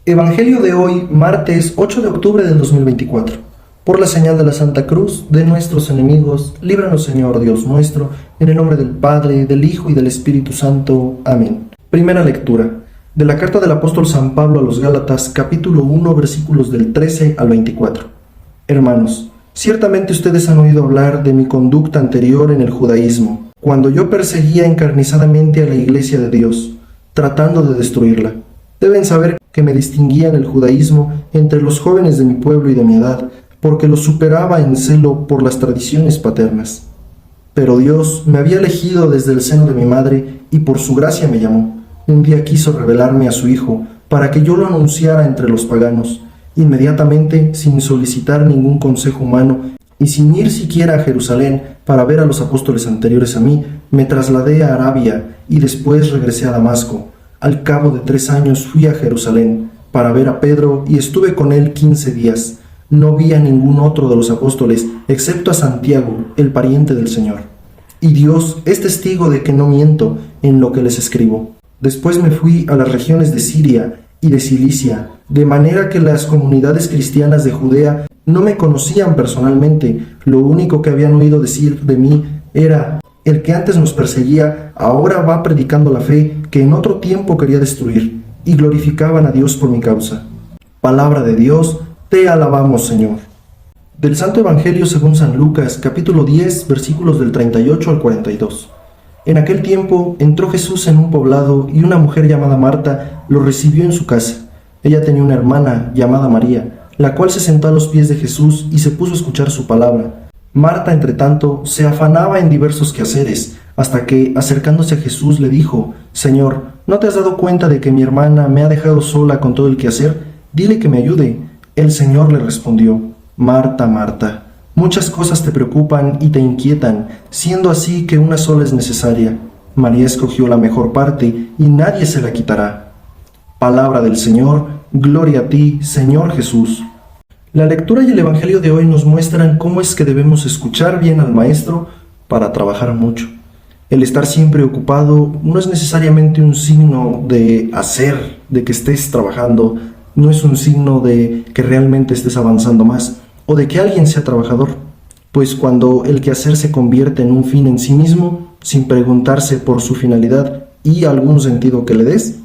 Evangelio de hoy, martes 8 de octubre del 2024. Por la señal de la Santa Cruz de nuestros enemigos, líbranos, Señor Dios nuestro, en el nombre del Padre, del Hijo y del Espíritu Santo. Amén. Primera lectura de la carta del apóstol San Pablo a los Gálatas, capítulo 1, versículos del 13 al 24. Hermanos, ciertamente ustedes han oído hablar de mi conducta anterior en el judaísmo, cuando yo perseguía encarnizadamente a la iglesia de Dios, tratando de destruirla. Deben saber que me distinguía en el judaísmo entre los jóvenes de mi pueblo y de mi edad, porque los superaba en celo por las tradiciones paternas. Pero Dios me había elegido desde el seno de mi madre y por su gracia me llamó. Un día quiso revelarme a su Hijo para que yo lo anunciara entre los paganos. Inmediatamente, sin solicitar ningún consejo humano y sin ir siquiera a Jerusalén para ver a los apóstoles anteriores a mí, me trasladé a Arabia y después regresé a Damasco. Al cabo de 3 años fui a Jerusalén para ver a Pedro y estuve con él 15 días. No vi a ningún otro de los apóstoles, excepto a Santiago, el pariente del Señor. Y Dios es testigo de que no miento en lo que les escribo. Después me fui a las regiones de Siria y de Cilicia, de manera que las comunidades cristianas de Judea no me conocían personalmente. Lo único que habían oído decir de mí era: el que antes nos perseguía, ahora va predicando la fe que en otro tiempo quería destruir, y glorificaban a Dios por mi causa. Palabra de Dios, te alabamos, Señor. Del Santo Evangelio según San Lucas, capítulo 10, versículos del 38 al 42. En aquel tiempo entró Jesús en un poblado y una mujer llamada Marta lo recibió en su casa. Ella tenía una hermana llamada María, la cual se sentó a los pies de Jesús y se puso a escuchar su palabra. Marta, entre tanto, se afanaba en diversos quehaceres, hasta que, acercándose a Jesús, le dijo: Señor, ¿no te has dado cuenta de que mi hermana me ha dejado sola con todo el quehacer? Dile que me ayude. El Señor le respondió: Marta, Marta, muchas cosas te preocupan y te inquietan, siendo así que una sola es necesaria. María escogió la mejor parte, y nadie se la quitará. Palabra del Señor, gloria a ti, Señor Jesús. La lectura y el Evangelio de hoy nos muestran cómo es que debemos escuchar bien al Maestro para trabajar mucho. El estar siempre ocupado no es necesariamente un signo de hacer, de que estés trabajando, no es un signo de que realmente estés avanzando más o de que alguien sea trabajador. Pues cuando el quehacer se convierte en un fin en sí mismo, sin preguntarse por su finalidad y algún sentido que le des,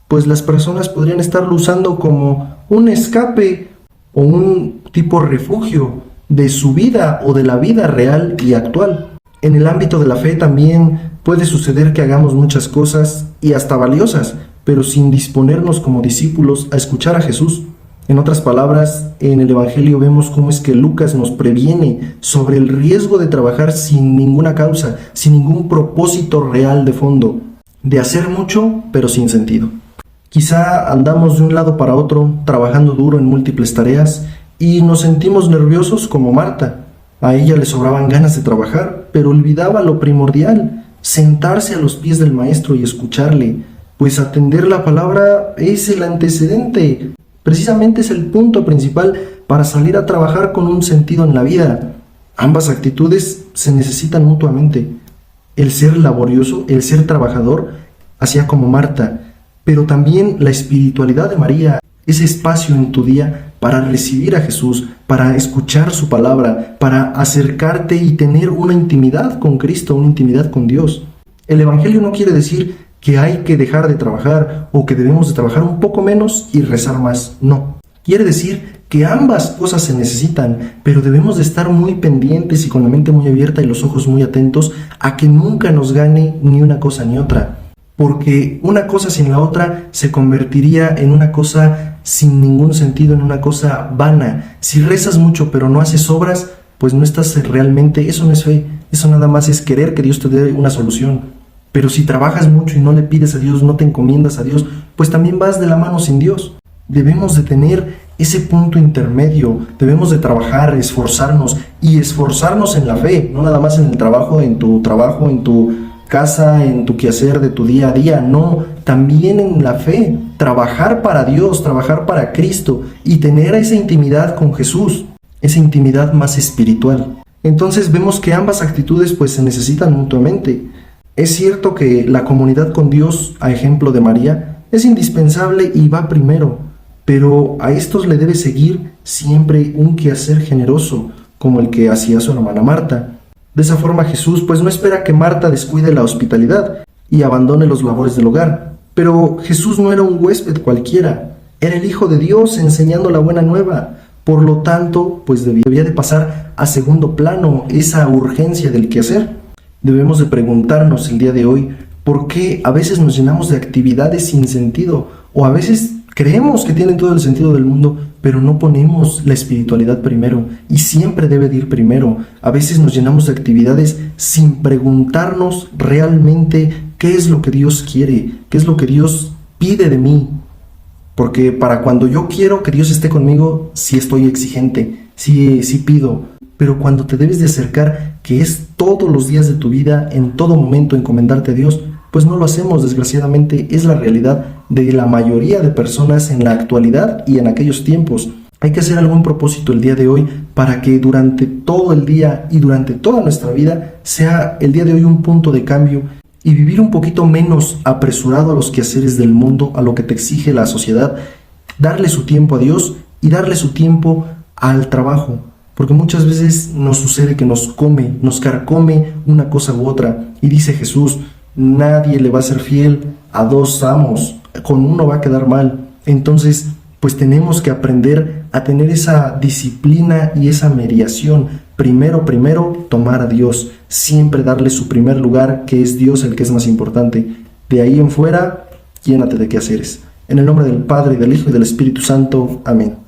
pues las personas podrían estarlo usando como un escape o un tipo refugio de su vida o de la vida real y actual. En el ámbito de la fe también puede suceder que hagamos muchas cosas y hasta valiosas, pero sin disponernos como discípulos a escuchar a Jesús. En otras palabras, en el Evangelio vemos cómo es que Lucas nos previene sobre el riesgo de trabajar sin ninguna causa, sin ningún propósito real de fondo, de hacer mucho pero sin sentido. Quizá andamos de un lado para otro, trabajando duro en múltiples tareas, y nos sentimos nerviosos como Marta. A ella le sobraban ganas de trabajar, pero olvidaba lo primordial: sentarse a los pies del Maestro y escucharle, pues atender la palabra es el antecedente, precisamente es el punto principal para salir a trabajar con un sentido en la vida. Ambas actitudes se necesitan mutuamente: el ser laborioso, el ser trabajador, hacía como Marta, pero también la espiritualidad de María, ese espacio en tu día para recibir a Jesús, para escuchar su palabra, para acercarte y tener una intimidad con Cristo, una intimidad con Dios. El Evangelio no quiere decir que hay que dejar de trabajar o que debemos de trabajar un poco menos y rezar más. No. Quiere decir que ambas cosas se necesitan, pero debemos de estar muy pendientes y con la mente muy abierta y los ojos muy atentos a que nunca nos gane ni una cosa ni otra. Porque una cosa sin la otra se convertiría en una cosa sin ningún sentido, en una cosa vana. Si rezas mucho pero no haces obras, pues no estás realmente, eso no es fe, eso nada más es querer que Dios te dé una solución. Pero si trabajas mucho y no le pides a Dios, no te encomiendas a Dios, pues también vas de la mano sin Dios. Debemos de tener ese punto intermedio, debemos de trabajar, esforzarnos en la fe, no nada más en el trabajo, en tu casa, en tu quehacer de tu día a día, no, también en la fe, trabajar para Dios, trabajar para Cristo y tener esa intimidad con Jesús, esa intimidad más espiritual. Entonces vemos que ambas actitudes pues se necesitan mutuamente. Es cierto que la comunidad con Dios, a ejemplo de María, es indispensable y va primero, pero a estos le debe seguir siempre un quehacer generoso, como el que hacía su hermana Marta. De esa forma Jesús pues no espera que Marta descuide la hospitalidad y abandone los labores del hogar. Pero Jesús no era un huésped cualquiera, era el Hijo de Dios enseñando la buena nueva. Por lo tanto, pues debía de pasar a segundo plano esa urgencia del quehacer. Debemos de preguntarnos el día de hoy por qué a veces nos llenamos de actividades sin sentido, o a veces creemos que tienen todo el sentido del mundo, pero no ponemos la espiritualidad primero, y siempre debe de ir primero. A veces nos llenamos de actividades sin preguntarnos realmente qué es lo que Dios quiere, qué es lo que Dios pide de mí. Porque para cuando yo quiero que Dios esté conmigo, sí estoy exigente, sí pido. Pero cuando te debes de acercar, que es todos los días de tu vida, en todo momento encomendarte a Dios, pues no lo hacemos, desgraciadamente. Es la realidad de la mayoría de personas en la actualidad y en aquellos tiempos. Hay que hacer algún propósito el día de hoy para que durante todo el día y durante toda nuestra vida sea el día de hoy un punto de cambio y vivir un poquito menos apresurado a los quehaceres del mundo, a lo que te exige la sociedad, darle su tiempo a Dios y darle su tiempo al trabajo. Porque muchas veces nos sucede que nos carcome una cosa u otra. Y dice Jesús, nadie le va a ser fiel a dos amos, con uno va a quedar mal. Entonces, pues tenemos que aprender a tener esa disciplina y esa mediación. Primero, tomar a Dios, siempre darle su primer lugar, que es Dios el que es más importante. De ahí en fuera, llénate de quehaceres. En el nombre del Padre, y del Hijo, y del Espíritu Santo. Amén.